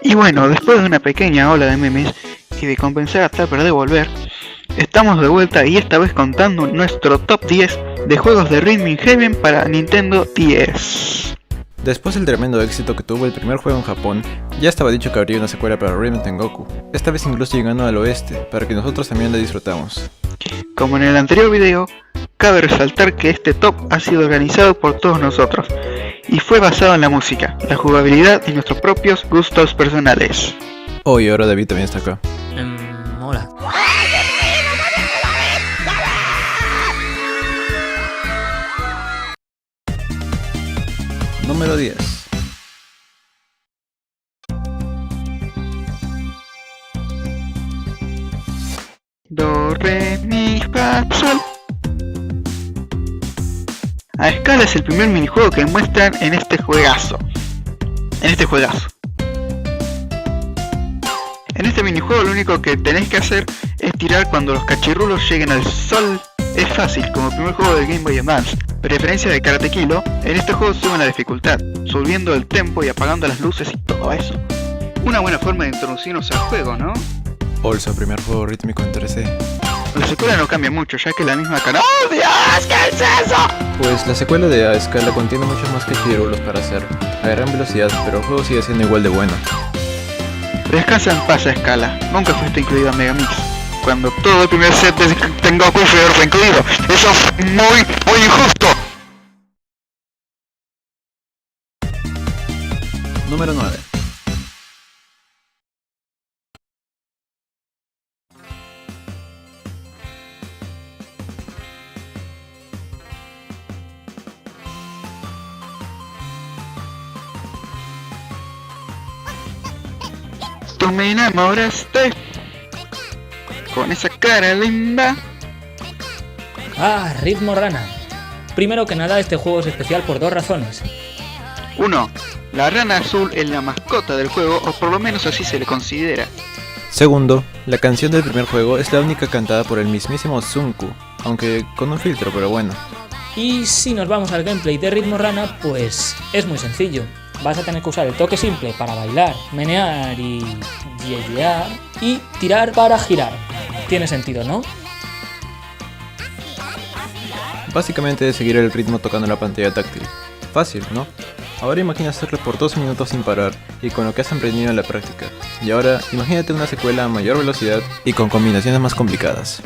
Y bueno, después de una pequeña ola de memes y de compensar a Tapper de volver, estamos de vuelta y esta vez contando nuestro top 10 de juegos de Rhythm Heaven para Nintendo DS. Después del tremendo éxito que tuvo el primer juego en Japón, ya estaba dicho que habría una secuela para Rhythm Tengoku, esta vez incluso llegando al oeste, para que nosotros también la disfrutamos. Como en el anterior video, cabe resaltar que este top ha sido organizado por todos nosotros y fue basado en la música, la jugabilidad y nuestros propios gustos personales. Oh, y ahora David también está acá. Hola. Número 10. Do, re, mi, fa, sol. A escala es el primer minijuego que muestran en este juegazo. En este minijuego lo único que tenéis que hacer es tirar cuando los cachirrulos lleguen al sol. Es fácil, como el primer juego del Game Boy Advance. Pero a diferencia de Karate Kilo, en este juego suben la dificultad, subiendo el tempo y apagando las luces y todo eso. Una buena forma de introducirnos al juego, ¿no? Also, primer juego rítmico en 3D. La secuela no cambia mucho, ya que la misma cara... ¡Oh, Dios! ¿Qué es eso? Pues la secuela de A Escala contiene muchos más cachirulos para hacer, a gran velocidad, pero el juego sigue siendo igual de bueno. Descansa en paz a Escala, nunca fuiste incluido en Megamix. Cuando todo el primer set de Tengoku fue incluido. Eso es muy injusto. Número 9. Tú me enamoraste con esa cara linda. Ritmo Rana. Primero que nada, este juego es especial por dos razones. 1. La rana azul es la mascota del juego, o por lo menos así se le considera. Segundo, la canción del primer juego es la única cantada por el mismísimo Tsunku, aunque con un filtro, pero bueno. Y si nos vamos al gameplay de Ritmo Rana, pues es muy sencillo. Vas a tener que usar el toque simple para bailar, menear y yeyear, y tirar para girar. Tiene sentido, ¿no? Básicamente es seguir el ritmo tocando la pantalla táctil. Fácil, ¿no? Ahora imagina hacerlo por 2 minutos sin parar y con lo que has aprendido en la práctica. Y ahora imagínate una secuela a mayor velocidad y con combinaciones más complicadas.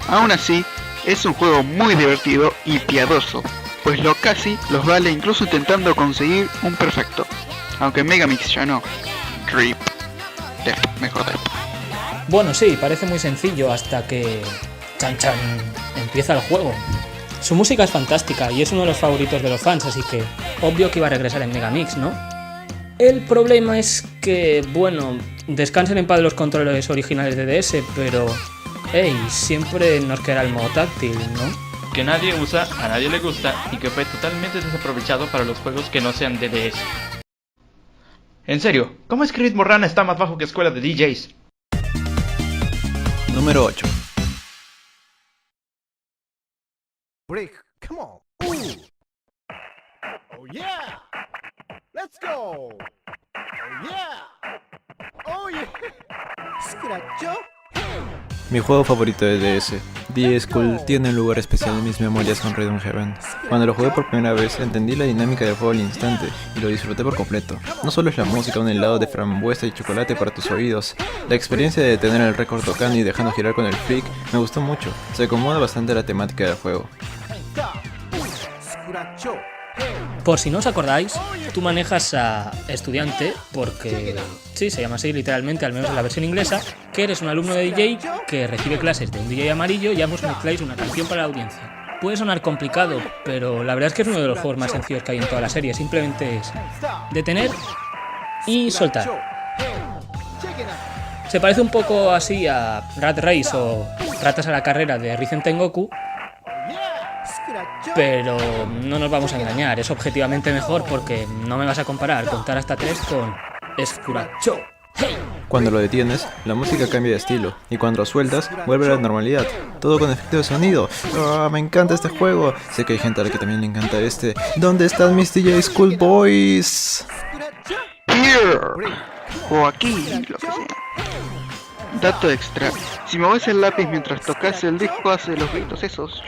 Aún así, es un juego muy divertido y piadoso, pues lo casi los vale incluso intentando conseguir un perfecto. Aunque en Megamix ya no. RIP. Mejor Def. Bueno, sí, parece muy sencillo hasta que... ¡Chan chan! Empieza el juego. Su música es fantástica y es uno de los favoritos de los fans, así que obvio que iba a regresar en Megamix, ¿no? El problema es que, bueno, descansen en paz los controles originales de DS, pero... ¡Ey! Siempre nos queda el modo táctil, ¿no? Que nadie usa, a nadie le gusta y que fue totalmente desaprovechado para los juegos que no sean de DS. En serio, ¿cómo es que Ritmo Rana está más bajo que Escuela de DJs? Número 8. Break, come on. Ooh. Oh yeah. Let's go. Oh yeah. Oh yeah. Scratcho. Mi juego favorito de DS, D-School, tiene un lugar especial en mis memorias con Rhythm Heaven. Cuando lo jugué por primera vez, entendí la dinámica del juego al instante y lo disfruté por completo. No solo es la música, un helado de frambuesa y chocolate para tus oídos. La experiencia de tener el récord tocando y dejando girar con el flick me gustó mucho. Se acomoda bastante a la temática del juego. Scratcho. Por si no os acordáis, tú manejas a estudiante porque, sí, se llama así literalmente, al menos en la versión inglesa, que eres un alumno de DJ que recibe clases de un DJ amarillo y ambos mezcláis una canción para la audiencia. Puede sonar complicado, pero la verdad es que es uno de los juegos más sencillos que hay en toda la serie. Simplemente es detener y soltar. Se parece un poco así a Rat Race o Ratas a la carrera de Rhythm Tengoku, pero no nos vamos a engañar, es objetivamente mejor porque no me vas a comparar contar hasta 3 con Scratcho. ¡Hey! Cuando lo detienes, la música cambia de estilo, y cuando lo sueltas, vuelve a la normalidad, todo con efecto de sonido. ¡Ah, me encanta este juego! Sé que hay gente a la que también le encanta este. ¿Dónde están mis DJ Schoolboys? Here o aquí, lo que sea. Dato extra: si mueves el lápiz mientras tocas el disco, hace los gritos esos.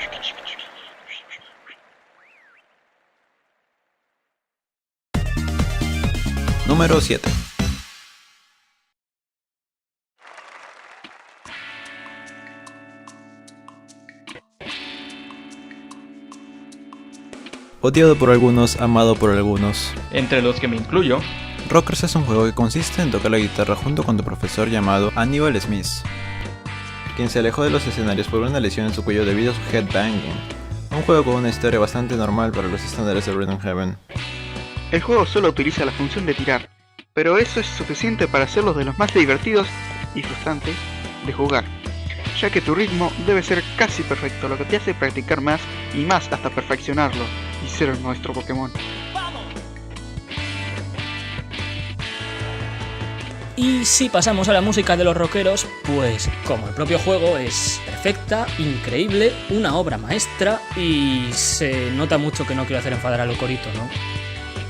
Número 7. Odiado por algunos, amado por algunos. Entre los que me incluyo. Rockers es un juego que consiste en tocar la guitarra junto con tu profesor llamado Aníbal Smith, quien se alejó de los escenarios por una lesión en su cuello debido a su headbanging. Un juego con una historia bastante normal para los estándares de Rhythm Heaven. El juego solo utiliza la función de tirar, pero eso es suficiente para hacerlos de los más divertidos y frustrantes de jugar, ya que tu ritmo debe ser casi perfecto, lo que te hace practicar más y más hasta perfeccionarlo y ser nuestro Pokémon. Y si pasamos a la música de los rockeros, pues como el propio juego es perfecta, increíble, una obra maestra y se nota mucho que no quiero hacer enfadar a Locorito, ¿no?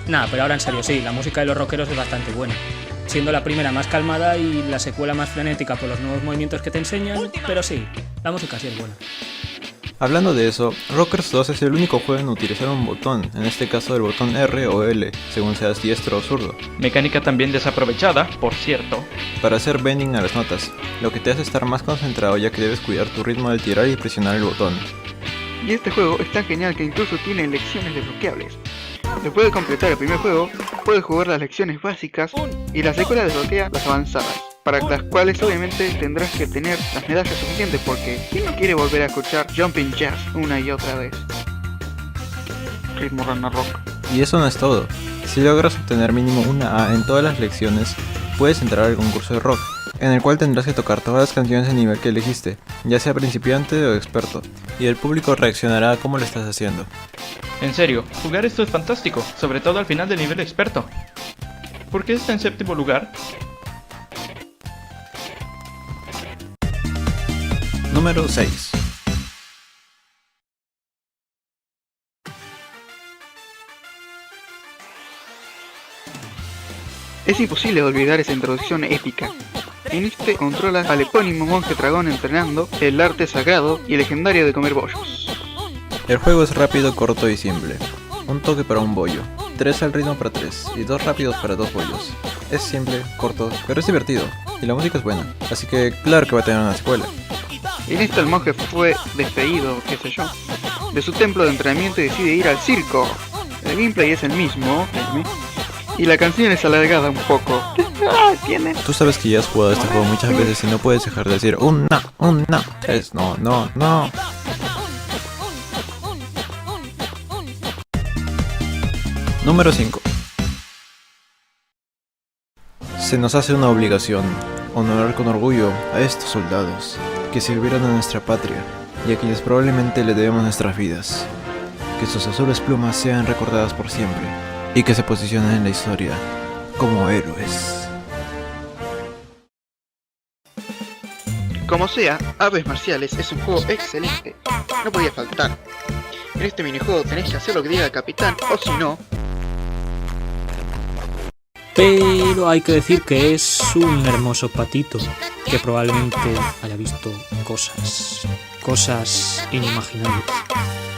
Nada, pero ahora en serio, sí, la música de los rockeros es bastante buena, siendo la primera más calmada y la secuela más frenética por los nuevos movimientos que te enseñan, pero sí, la música sí es buena. Hablando de eso, Rockers 2 es el único juego en utilizar un botón, en este caso el botón R o L, según seas diestro o zurdo, Mecánica también desaprovechada, por cierto. para hacer bending a las notas, lo que te hace estar más concentrado ya que debes cuidar tu ritmo al tirar y presionar el botón. Y este juego es tan genial que incluso tiene lecciones desbloqueables. Después de completar el primer juego, puedes jugar las lecciones básicas y la secuela desbloquea las avanzadas, para las cuales obviamente tendrás que tener las medallas suficientes porque ¿quién no quiere volver a escuchar Jumping Jazz una y otra vez? Ritmo Runner Rock. Y eso no es todo. Si logras obtener mínimo una A en todas las lecciones, puedes entrar al concurso de rock, en el cual tendrás que tocar todas las canciones de nivel que elegiste, ya sea principiante o experto, y el público reaccionará a cómo lo estás haciendo. En serio, jugar esto es fantástico, sobre todo al final del nivel experto. ¿Por qué está en séptimo lugar? Número 6. Es imposible olvidar esa introducción épica. En este controlas al epónimo monje dragón entrenando el arte sagrado y legendario de comer bollos. El juego es rápido, corto y simple. Un toque para un bollo, 3 al ritmo para 3 y 2 rápidos para 2 bollos. Es simple, corto, pero es divertido y la música es buena, así que claro que va a tener una secuela. En esto el monje fue despedido, qué sé yo, de su templo de entrenamiento y decide ir al circo. El gameplay es el mismo, y la canción es alargada un poco. ¿Tiene? Tú sabes que ya has jugado este juego muchas veces y no puedes dejar de decir un no. Es no. Número 5. Se nos hace una obligación honorar con orgullo a estos soldados que sirvieron a nuestra patria y a quienes probablemente le debemos nuestras vidas. Que sus azules plumas sean recordadas por siempre y que se posicionen en la historia como héroes. Como sea, Aves Marciales es un juego excelente, no podía faltar. En este minijuego tenés que hacer lo que diga el capitán, o si no... Pero hay que decir que es un hermoso patito, que probablemente haya visto cosas inimaginables.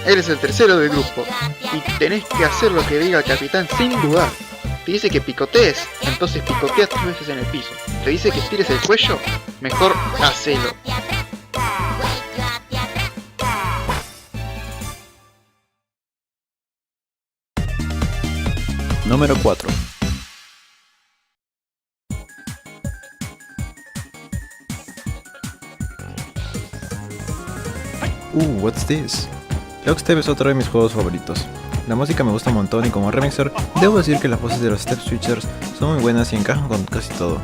Eres el tercero del grupo, y tenés que hacer lo que diga el capitán sin dudar. Te dice que picotees, entonces picotea 3 veces en el piso. Te dice que estires el cuello, mejor hacelo. Número 4. What's this? Lockstep es otro de mis juegos favoritos. La música me gusta un montón y como remixer, debo decir que las voces de los step switchers son muy buenas y encajan con casi todo.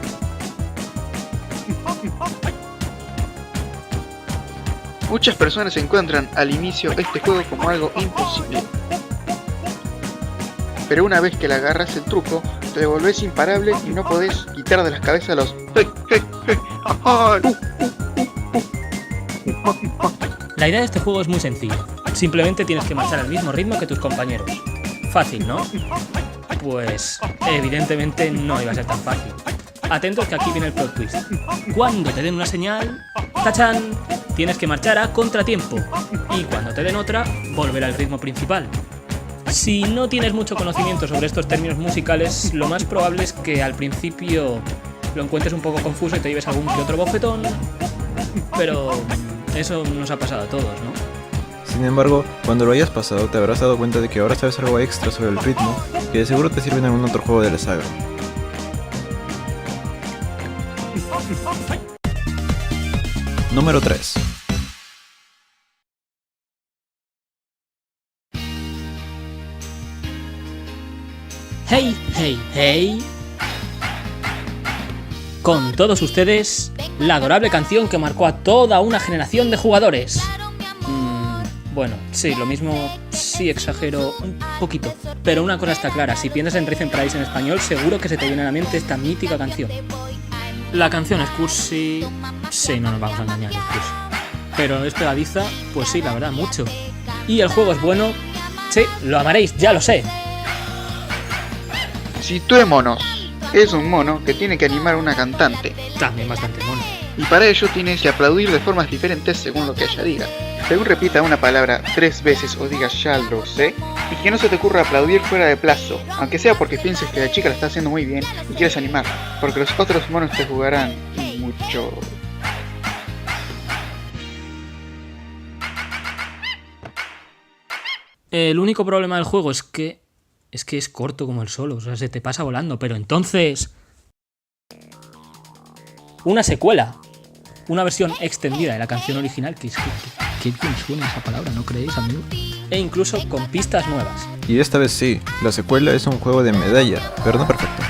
Muchas personas encuentran al inicio este juego como algo imposible. pero una vez que le agarras el truco, te volvés imparable y no podés quitar de las cabezas a los... La idea de este juego es muy sencilla. Simplemente tienes que marchar al mismo ritmo que tus compañeros. Fácil, ¿no? Pues evidentemente no iba a ser tan fácil. Atentos que aquí viene el plot twist. Cuando te den una señal, ¡tachán!, tienes que marchar a contratiempo. Y cuando te den otra, volver al ritmo principal. Si no tienes mucho conocimiento sobre estos términos musicales, lo más probable es que al principio lo encuentres un poco confuso y te lleves algún que otro bofetón. Pero eso nos ha pasado a todos, ¿no? Sin embargo, cuando lo hayas pasado te habrás dado cuenta de que ahora sabes algo extra sobre el ritmo que de seguro te sirve en algún otro juego de la saga. Número 3. ¡Hey, hey, hey! Con todos ustedes, la adorable canción que marcó a toda una generación de jugadores. Bueno, sí, lo mismo, sí exagero un poquito. Pero una cosa está clara, si piensas en Rhythm Paradise en español, seguro que se te viene a la mente esta mítica canción. La canción es cursi... Sí, no nos vamos a engañar, es cursi. Pero es pegadiza, pues sí, la verdad, mucho. Y el juego es bueno... Sí, lo amaréis, ya lo sé. Si tú eres monos, es un mono que tiene que animar a una cantante. También bastante mono. Y para ello tienes que aplaudir de formas diferentes según lo que ella diga. Según repita una palabra 3 veces o diga ya lo sé, y que no se te ocurra aplaudir fuera de plazo, aunque sea porque pienses que la chica la está haciendo muy bien y quieres animarla, porque los otros monos te jugarán mucho. El único problema del juego es que es corto como el solo, o sea, se te pasa volando, pero entonces... Una secuela, una versión extendida de la canción original, que bien suena esa palabra, ¿no creéis, amigos? E incluso con pistas nuevas. Y esta vez sí, la secuela es un juego de medalla, pero no perfecto.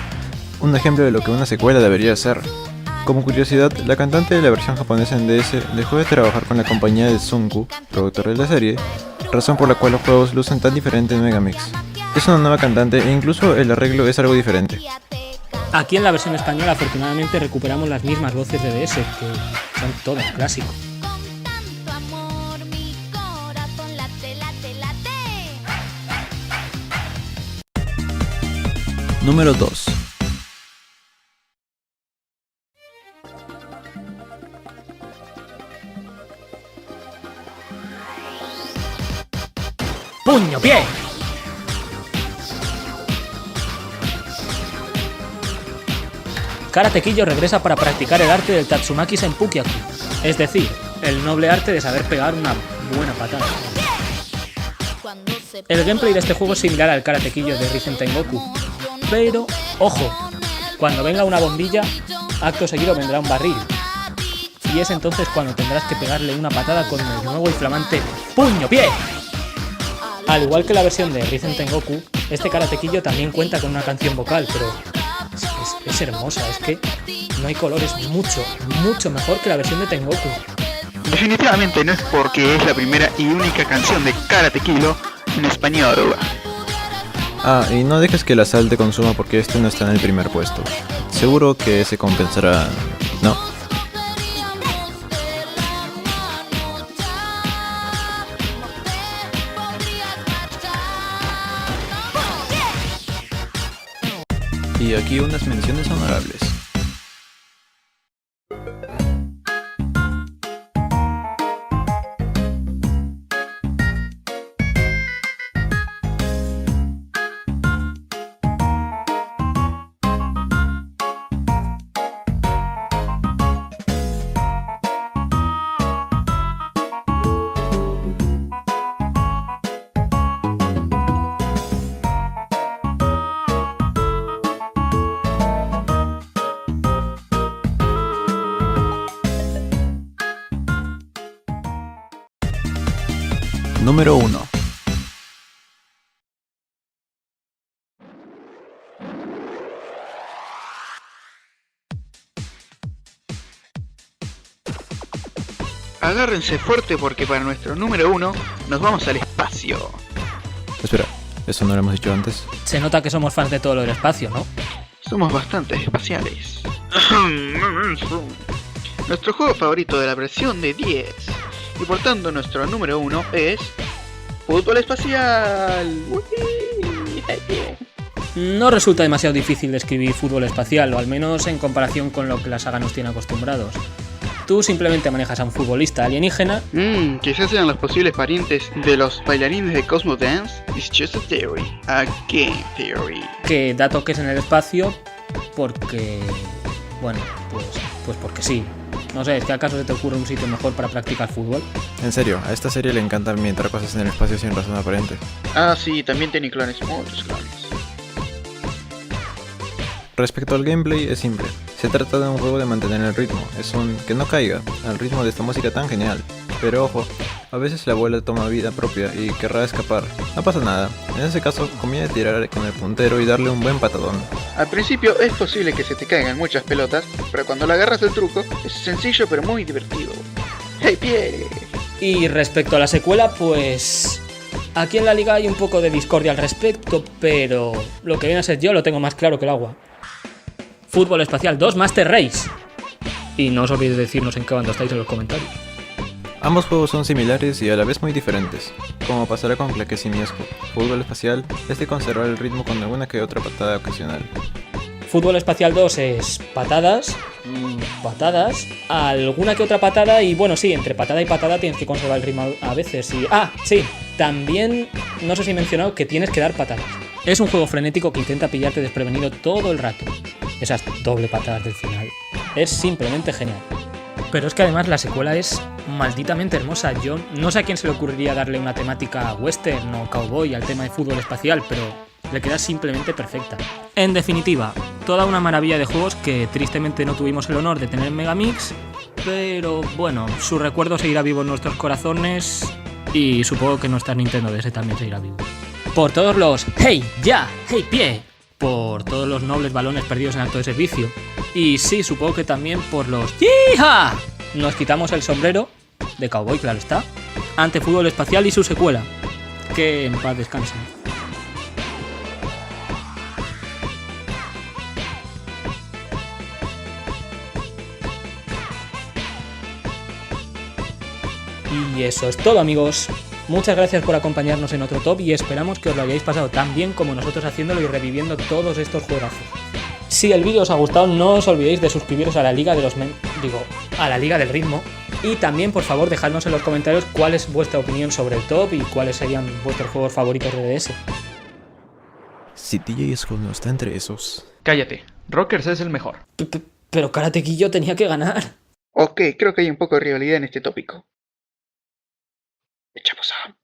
Un ejemplo de lo que una secuela debería ser. Como curiosidad, la cantante de la versión japonesa en DS dejó de trabajar con la compañía de Tsunku, productor de la serie, razón por la cual los juegos lucen tan diferente en Megamix. Es una nueva cantante e incluso el arreglo es algo diferente. Aquí en la versión española afortunadamente recuperamos las mismas voces de DS, que son todo un clásico. Número 2. ¡Puño pie! Karate Kid regresa para practicar el arte del Tatsumaki Senpukyaku, es decir, el noble arte de saber pegar una buena patada. El gameplay de este juego es similar al Karate Kid de Risen Tengoku, pero, ojo, cuando venga una bombilla, acto seguido vendrá un barril, y es entonces cuando tendrás que pegarle una patada con el nuevo y flamante puño pie. Al igual que la versión de Risen Tengoku, este Karate Kid también cuenta con una canción vocal, pero es hermosa, es que no hay colores, mucho mejor que la versión de Tengoku. Definitivamente no es porque es la primera y única canción de Karate Kid en español. Ah, y no dejes que la sal te consuma porque este no está en el primer puesto. Seguro que se compensará... ¿no? Y aquí unas menciones honorables. Número 1. Agárrense fuerte porque para nuestro número 1 nos vamos al espacio. Espera, ¿Eso no lo hemos dicho antes? Se nota que somos fans de todo lo del espacio, ¿no? Somos bastante espaciales. Nuestro juego favorito de la versión de 10, y por tanto nuestro número 1 es... ¡Fútbol espacial! No resulta demasiado difícil describir fútbol espacial, o al menos en comparación con lo que la saga nos tiene acostumbrados. Tú simplemente manejas a un futbolista alienígena. Quizás sean los posibles parientes de los bailarines de Cosmo Dance. It's just a theory. A game theory. Que da toques en el espacio porque... bueno, pues porque sí. No sé, ¿es que acaso se te ocurre un sitio mejor para practicar fútbol? En serio, a esta serie le encanta ambientar cosas en el espacio sin razón aparente. Ah, sí, también tiene clones, muchos clones. Respecto al gameplay, es simple. Se trata de un juego de mantener el ritmo, es un que no caiga al ritmo de esta música tan genial. Pero ojo, a veces la bola toma vida propia y querrá escapar. No pasa nada, en ese caso conviene tirar con el puntero y darle un buen patadón. Al principio es posible que se te caigan muchas pelotas, pero cuando le agarras el truco es sencillo pero muy divertido. ¡Hey, pie! Y respecto a la secuela, pues... aquí en la liga hay un poco de discordia al respecto, pero lo que viene a ser yo lo tengo más claro que el agua. Fútbol Espacial 2 Master Race. Y no os olvidéis de decirnos en qué bando estáis en los comentarios. Ambos juegos son similares y a la vez muy diferentes, como pasará con Claque Simiesco. Fútbol Espacial es de conservar el ritmo con alguna que otra patada ocasional. Fútbol Espacial 2 es patadas, alguna que otra patada y bueno, sí, entre patada y patada tienes que conservar el ritmo a veces. Y... sí, también no sé si he mencionado que tienes que dar patadas. Es un juego frenético que intenta pillarte desprevenido todo el rato. Esas doble patadas del final. Es simplemente genial. Pero es que además la secuela es malditamente hermosa. Yo no sé a quién se le ocurriría darle una temática western o cowboy al tema de fútbol espacial, pero le queda simplemente perfecta. En definitiva, toda una maravilla de juegos que tristemente no tuvimos el honor de tener en Megamix, pero bueno, su recuerdo seguirá vivo en nuestros corazones y supongo que nuestra Nintendo DS también seguirá vivo. Por todos los ¡hey, ya! ¡Hey, pie! Por todos los nobles balones perdidos en acto de servicio. Y sí, supongo que también por los ¡hija! Nos quitamos el sombrero, de cowboy claro está, ante Fútbol Espacial y su secuela. Que en paz descansen. Y eso es todo, amigos. Muchas gracias por acompañarnos en otro top y esperamos que os lo hayáis pasado tan bien como nosotros haciéndolo y reviviendo todos estos juegazos. Si el vídeo os ha gustado, no os olvidéis de suscribiros a la Liga de los a la Liga del Ritmo. Y también, por favor, dejadnos en los comentarios cuál es vuestra opinión sobre el top y cuáles serían vuestros juegos favoritos de DS. Si DJ Skull no está entre esos... Cállate, Rockers es el mejor. Pero Karate Kid yo tenía que ganar. Ok, creo que hay un poco de rivalidad en este tópico. Echamos a...